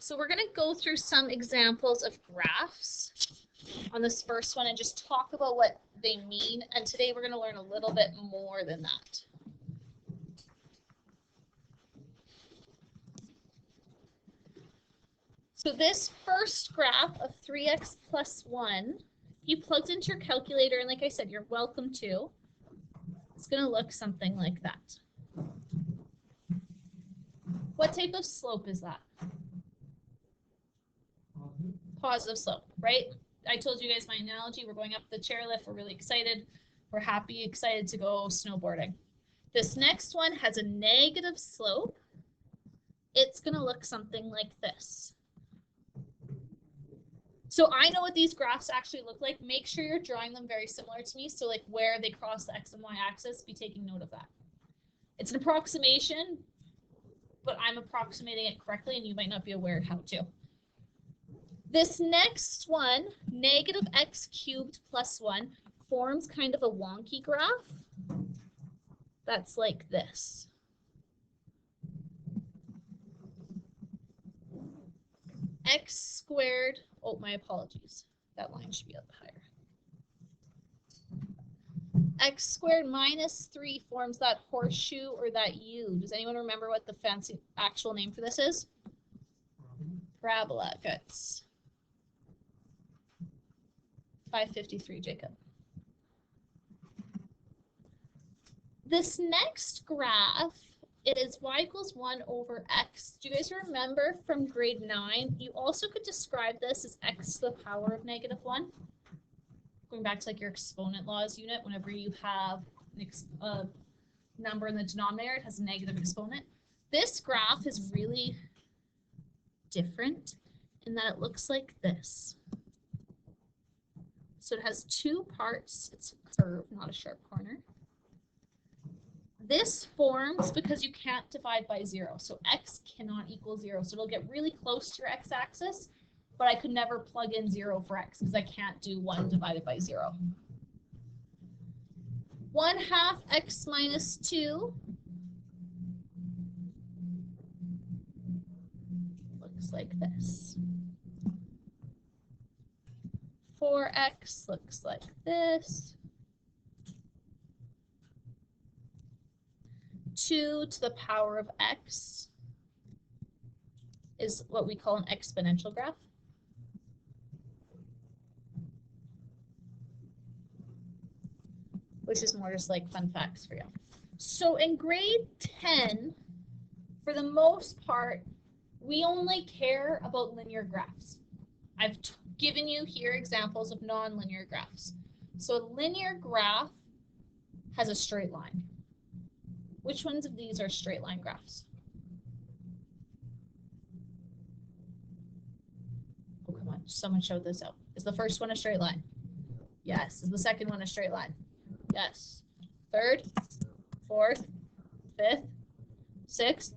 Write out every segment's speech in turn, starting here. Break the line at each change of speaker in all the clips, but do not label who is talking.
So we're going to go through some examples of graphs on this first one and just talk about what they mean. And today we're going to learn a little bit more than that. So this first graph of 3x plus 1, you plugged into your calculator, and like I said, you're welcome to. It's going to look something like that. What type of slope is that? Positive slope, right? I told you guys my analogy. We're going up the chairlift. We're really excited. We're happy, excited to go snowboarding. This next one has a negative slope. It's going to look something like this. So I know what these graphs actually look like. Make sure you're drawing them very similar to me. So like where they cross the X and Y axis, be taking note of that. It's an approximation, but I'm approximating it correctly and you might not be aware of how to. This next one, negative x cubed plus 1, forms kind of a wonky graph. That's like this. X squared, oh, my apologies. That line should be up higher. X squared minus 3 forms that horseshoe or that U. Does anyone remember what the fancy actual name for this is? Parabola. Good. 553, Jacob. This next graph is y equals 1 over x. Do you guys remember from grade 9? You also could describe this as x to the power of negative 1. Going back to like your exponent laws unit, whenever you have a number in the denominator, it has a negative exponent. This graph is really different in that it looks like this. So it has two parts. It's a curve, not a sharp corner. This forms because you can't divide by 0. So x cannot equal 0. So it'll get really close to your x-axis, but I could never plug in 0 for x because I can't do 1 divided by 0. 1/2 x minus 2 looks like this. 4x looks like this. 2 to the power of x is what we call an exponential graph. Which is more just like fun facts for you. So in grade 10, for the most part, we only care about linear graphs. I've given you here examples of nonlinear graphs. So a linear graph has a straight line. Which ones of these are straight line graphs? Oh, come on, someone showed this out. Is the first one a straight line? Yes. Is the second one a straight line? Yes. Third, fourth, fifth, sixth,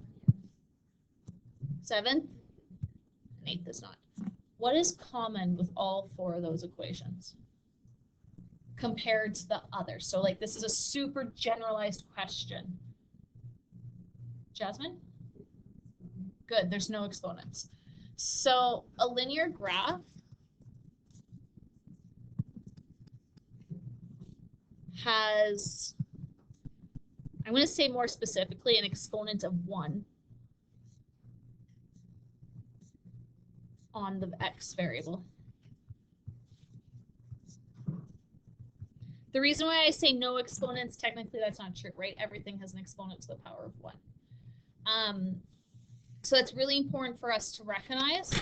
seventh, and eighth is not. What is common with all 4 of those equations compared to the others? So like this is a super generalized question. Jasmine? Good, there's no exponents. So a linear graph has, I'm going to say more specifically, an exponent of 1 on the x variable. The reason why I say no exponents, technically that's not true, right? Everything has an exponent to the power of 1. So that's really important for us to recognize.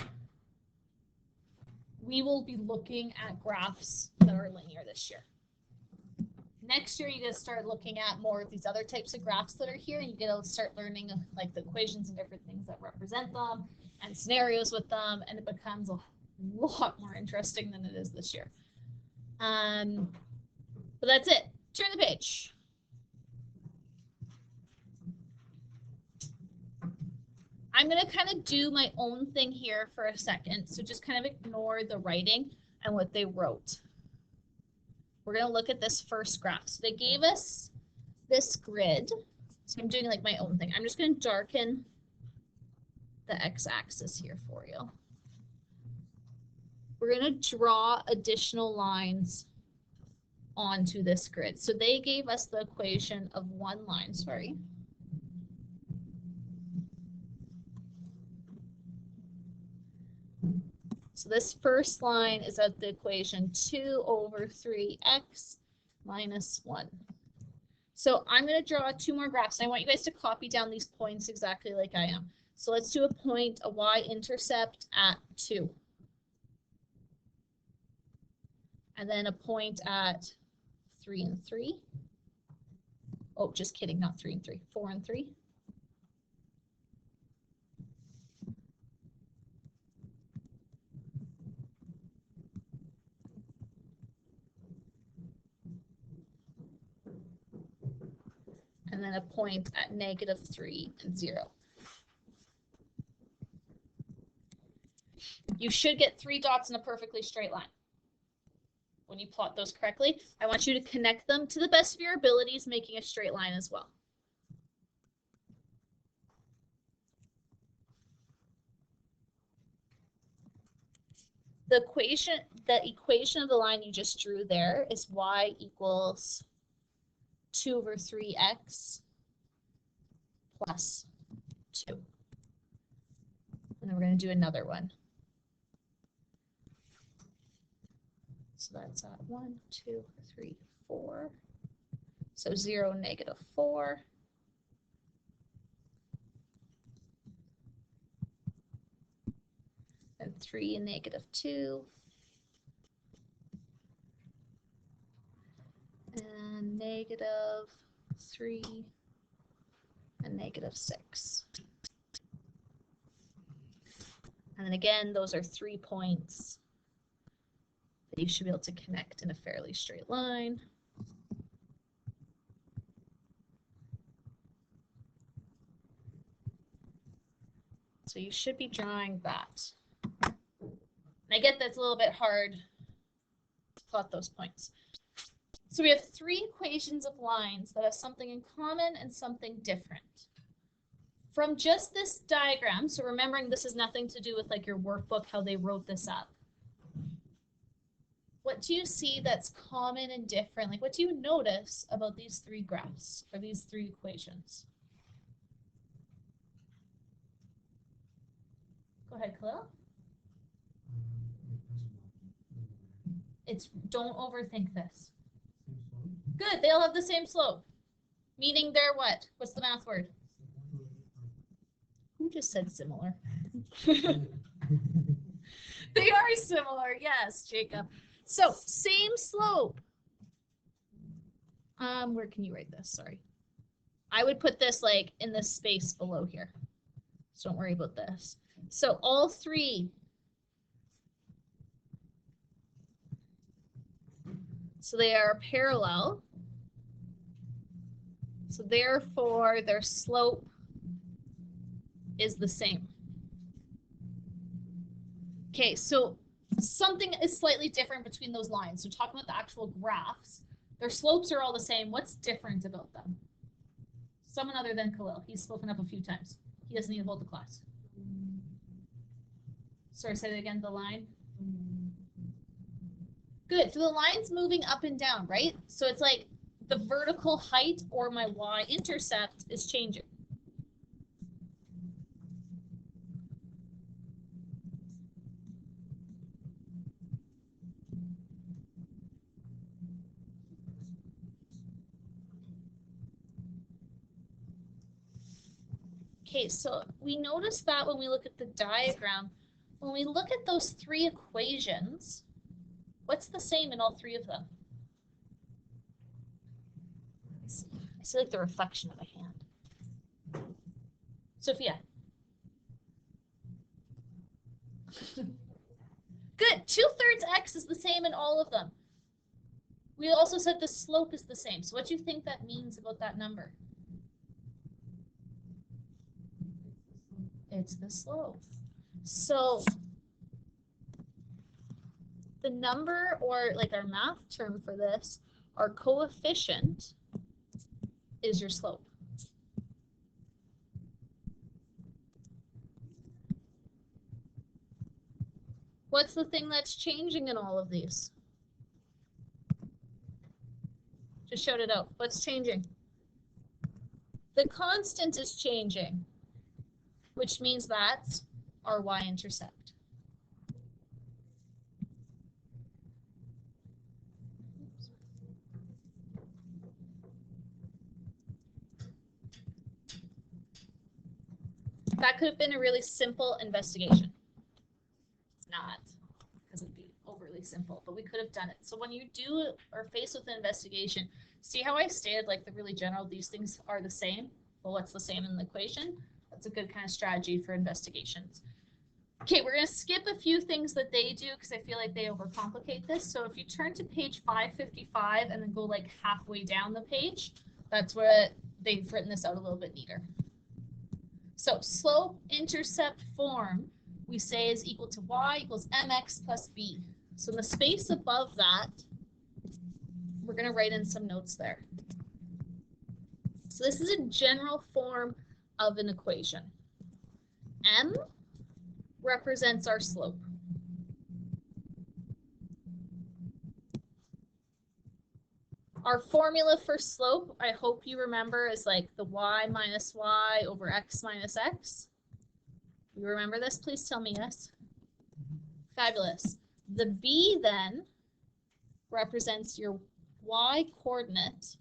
We will be looking at graphs that are linear this year. Next year, you get to start looking at more of these other types of graphs that are here, and you get to start learning like the equations and different things that represent them and scenarios with them, and it becomes a lot more interesting than it is this year. But that's it. Turn the page. I'm going to kind of do my own thing here for a second, so just kind of ignore the writing and what they wrote. We're going to look at this first graph. So they gave us this grid. So I'm doing like my own thing. I'm just going to darken the x-axis here for you. We're going to draw additional lines onto this grid. So they gave us the equation of one line, sorry. So this first line is at the equation 2 over 3x minus 1. So I'm going to draw 2 more graphs. And I want you guys to copy down these points exactly like I am. So let's do a point, a y-intercept at 2. And then a point at 3 and 3. Oh, just kidding, not 3 and 3, 4 and 3. And then a point at -3 and 0. You should get 3 dots in a perfectly straight line. When you plot those correctly, I want you to connect them to the best of your abilities, making a straight line as well. The equation of the line you just drew there is y equals 2 over 3x plus 2. And then we're going to do another one. So that's 1, 2, 3, 4. So 0, -4. And 3 and -2. And -3 and -6. And then again, those are 3 points that you should be able to connect in a fairly straight line. So you should be drawing that. And I get that's a little bit hard to plot those points. So we have 3 equations of lines that have something in common and something different. From just this diagram, so remembering this has nothing to do with like your workbook, how they wrote this up. What do you see that's common and different? Like, what do you notice about these 3 graphs or these 3 equations? Go ahead, Khalil. Don't overthink this. Good, they all have the same slope. Meaning they're what? What's the math word? Who just said similar? They are similar, yes, Jacob. So, same slope. Where can you write this? Sorry. I would put this like in the space below here. So don't worry about this. So all 3. So they are parallel. So therefore their slope is the same. Okay, so something is slightly different between those lines. So talking about the actual graphs, their slopes are all the same. What's different about them? Someone other than Khalil. He's spoken up a few times. He doesn't need to hold the class. Sorry, say that again, the line. Good, so the line's moving up and down, right? So it's like the vertical height or my y-intercept is changing. Okay, so we notice that when we look at the diagram. When we look at those 3 equations, what's the same in all 3 of them? I see like the reflection of a hand. Sophia. Good, 2/3 x is the same in all of them. We also said the slope is the same. So what do you think that means about that number? It's the slope. So the number, or like our math term for this, our coefficient is your slope. What's the thing that's changing in all of these? Just shout it out. What's changing? The constant is changing, which means that's our y-intercept. That could have been a really simple investigation. It's not, because it'd be overly simple, but we could have done it. So when you do or faced with an investigation, see how I stated like the really general, these things are the same? Well, what's the same in the equation? That's a good kind of strategy for investigations. Okay, we're going to skip a few things that they do because I feel like they overcomplicate this. So if you turn to page 555 and then go like halfway down the page, that's where they've written this out a little bit neater. So slope-intercept form, we say is equal to y equals mx plus b. So in the space above that, we're going to write in some notes there. So this is a general form of an equation. M represents our slope. Our formula for slope, I hope you remember, is like the y minus y over x minus x. You remember this? Please tell me yes. Fabulous. The b then represents your y coordinate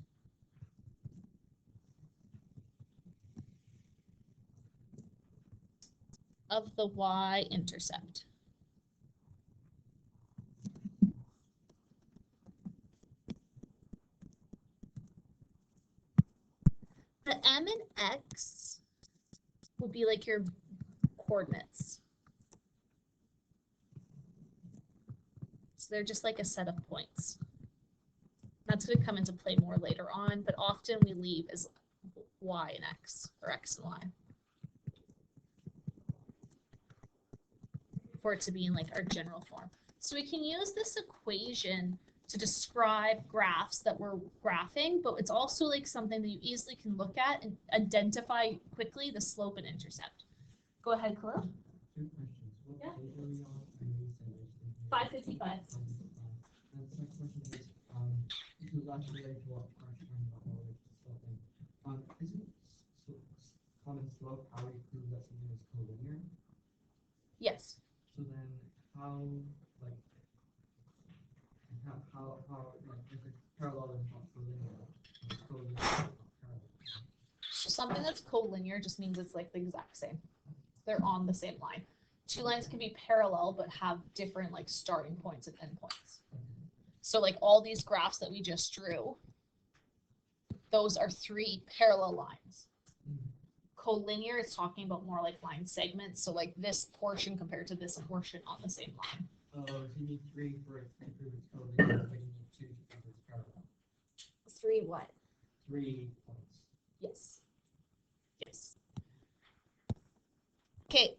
of the y-intercept. The m and x would be like your coordinates. So they're just like a set of points. That's going to come into play more later on, but often we leave as y and x, or x and y, for it to be in like our general form. So we can use this equation to describe graphs that we're graphing, but it's also like something that you easily can look at and identify quickly the slope and intercept. Go ahead, Khalil.
Two questions. What
Yeah.
page are we on? I know you said it's
555.
555. And the second question is, this is actually related to what Mark's talking about earlier, sloping. Isn't common slope how we prove that something is collinear?
Yes.
So then how, like, like, if it's parallel is not collinear, collinear is not parallel.
Something that's collinear just means it's like the exact same. They're on the same line. Two lines can be parallel but have different like starting points and endpoints. So like all these graphs that we just drew, those are three parallel lines. Collinear is talking about more like line segments. So like this portion compared to this portion on the same line.
Oh, so you need 3 for it to prove it's collinear, but you need 2 to prove it's parallel.
3 what?
3 points.
Yes. Yes. Okay,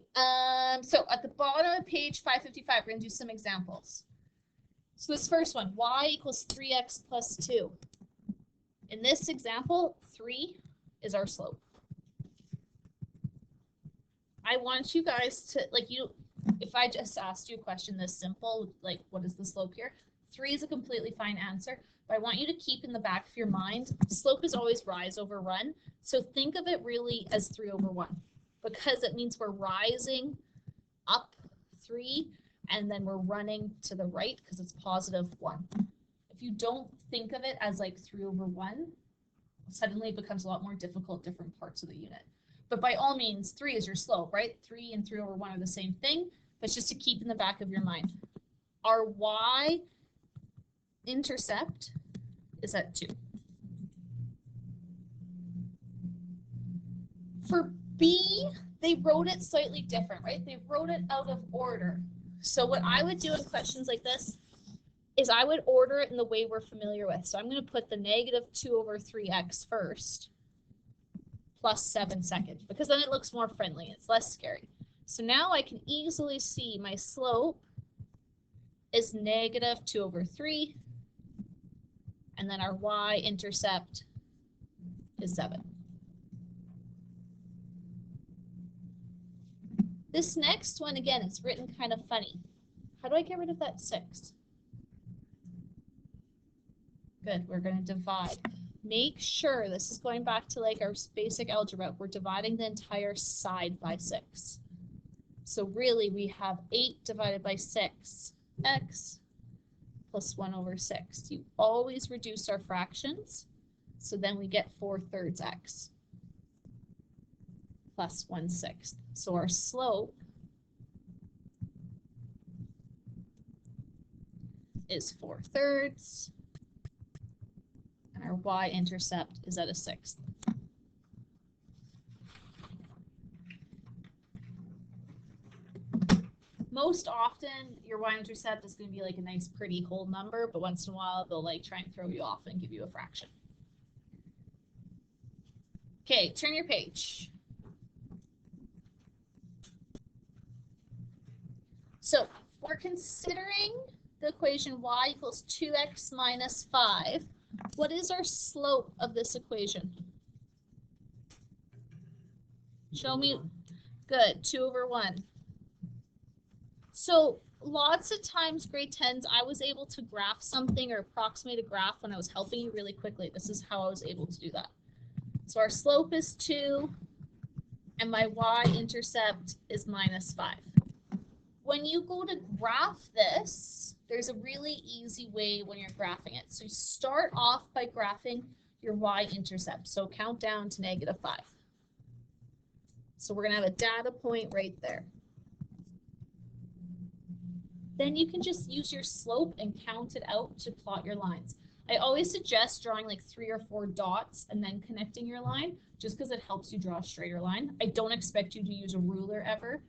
so at the bottom of page 555, we're going to do some examples. So this first one, y equals 3x plus 2. In this example, 3 is our slope. I want you guys to, like, if I just asked you a question this simple, like, what is the slope here? 3 is a completely fine answer, but I want you to keep in the back of your mind, slope is always rise over run. So think of it really as 3 over 1, because it means we're rising up 3, and then we're running to the right because it's positive 1. If you don't think of it as like 3 over 1, suddenly it becomes a lot more difficult, different parts of the unit. But by all means, 3 is your slope, right? 3 and 3 over 1 are the same thing, but just to keep in the back of your mind. Our y-intercept is at 2. For B, they wrote it slightly different, right? They wrote it out of order. So what I would do in questions like this is I would order it in the way we're familiar with. So I'm going to put the negative 2 over 3x first, plus 7 second, because then it looks more friendly. It's less scary. So now I can easily see my slope is negative 2 over 3, and then our y-intercept is 7. This next one, again, it's written kind of funny. How do I get rid of that 6? Good, we're going to divide. Make sure, this is going back to like our basic algebra, we're dividing the entire side by 6. So really we have 8 divided by 6, x plus 1 over 6. You always reduce our fractions, so then we get 4/3 x plus 1/6. So our slope is 4/3, and our y-intercept is at a 1/6. Most often, your y-intercept is going to be like a nice, pretty whole number, but once in a while, they'll like try and throw you off and give you a fraction. Okay, turn your page. So we're considering the equation y equals 2x minus 5. What is our slope of this equation? Show me. Good, 2/1. So lots of times, grade 10s, I was able to graph something or approximate a graph when I was helping you really quickly. This is how I was able to do that. So our slope is 2, and my y-intercept is minus 5. When you go to graph this, there's a really easy way when you're graphing it. So you start off by graphing your y-intercept. So count down to -5. So we're going to have a data point right there. Then you can just use your slope and count it out to plot your lines. I always suggest drawing like 3 or 4 dots and then connecting your line, just because it helps you draw a straighter line. I don't expect you to use a ruler ever,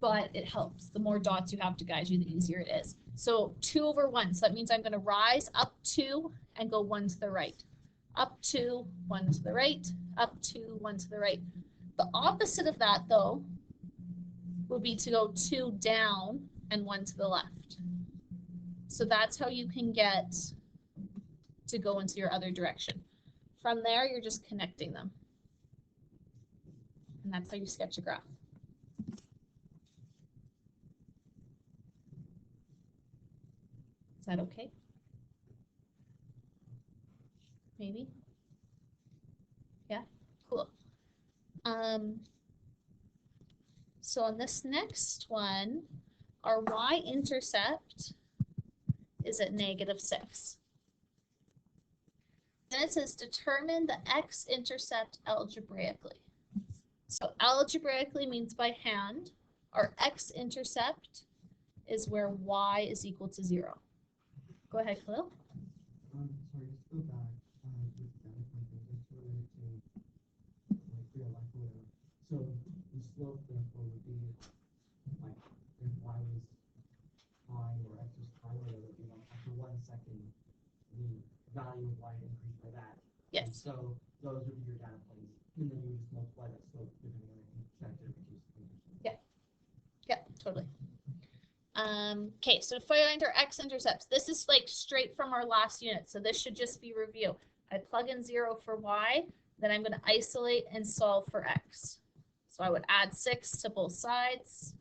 but it helps. The more dots you have to guide you, the easier it is. So 2/1, so that means I'm going to rise up 2 and go 1 to the right. Up 2, 1 to the right, up 2, 1 to the right. The opposite of that, though, will be to go 2 down and 1 to the left. So that's how you can get to go into your other direction. From there, you're just connecting them. And that's how you sketch a graph. Is that okay? Maybe? Yeah, cool. So on this next one, our y-intercept is at -6. Then it says determine the x-intercept algebraically. So algebraically means by hand. Our x-intercept is where y is equal to 0. Go ahead, Khalil.
Sorry, just go back. With the data point, it's related to like real life or whatever. So the slope therefore would be like if y was high or x was high, whatever, you know, after 1 second, the value of y increased by that.
Yes.
And so those would be your data points, and then you just multiply that slope depending on the sector.
Yeah, totally. Okay, so to find our x-intercepts, this is like straight from our last unit, so this should just be review. I plug in 0 for y, then I'm going to isolate and solve for x. So I would add 6 to both sides.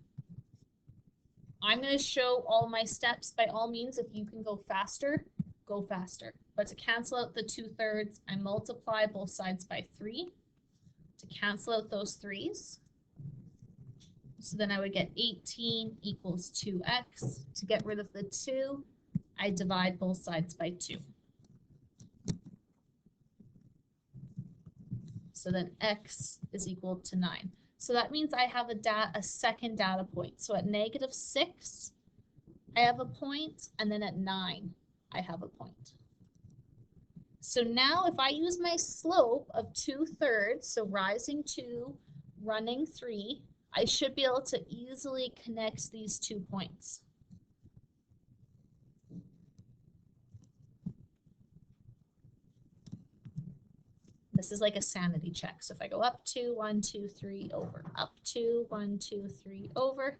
I'm going to show all my steps. By all means, if you can go faster, go faster. But to cancel out the 2/3, I multiply both sides by 3 to cancel out those 3's. So then I would get 18 equals 2x. To get rid of the 2, I divide both sides by 2. So then x is equal to 9. So that means I have a second data point. So at -6, I have a point, and then at 9, I have a point. So now if I use my slope of 2/3, so rising 2, running 3, I should be able to easily connect these 2 points. This is like a sanity check. So if I go up 2, 1, 2, 3, over, up 2, 1, 2, 3, over,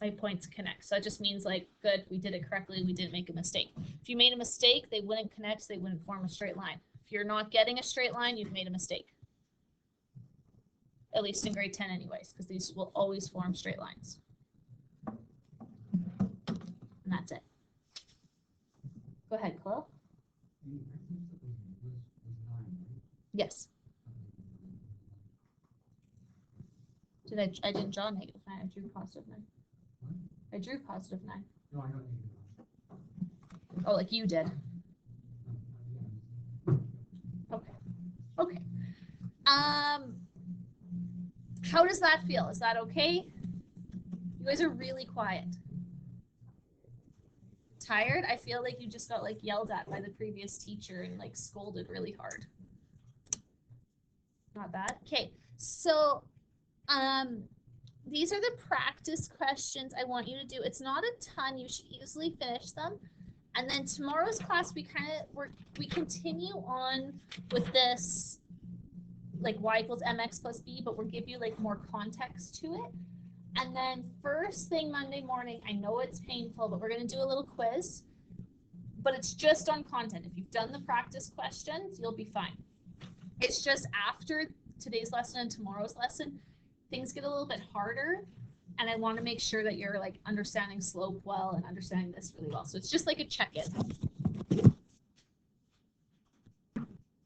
my points connect. So that just means like, good, we did it correctly, we didn't make a mistake. If you made a mistake, they wouldn't connect, they wouldn't form a straight line. If you're not getting a straight line, you've made a mistake. At least in grade 10 anyways, because these will always form straight lines. that's it. Go ahead, Chloe.
The x-intercept was 9, right?
Yes. I didn't draw -9. I drew +9.
What?
I drew +9.
No, I got -9.
Oh, like you did.
Yeah.
Okay. Okay. How does that feel? Is that okay? You guys are really quiet. Tired? I feel like you just got like yelled at by the previous teacher and like scolded really hard. Not bad. Okay. So, these are the practice questions I want you to do. It's not a ton. You should easily finish them. And then tomorrow's class, we continue on with this like y equals mx plus b, but we'll give you like more context to it. And then first thing Monday morning, I know it's painful, but we're going to do a little quiz. But it's just on content. If you've done the practice questions, you'll be fine. It's just after today's lesson and tomorrow's lesson, things get a little bit harder. And I want to make sure that you're like understanding slope well and understanding this really well. So it's just like a check-in.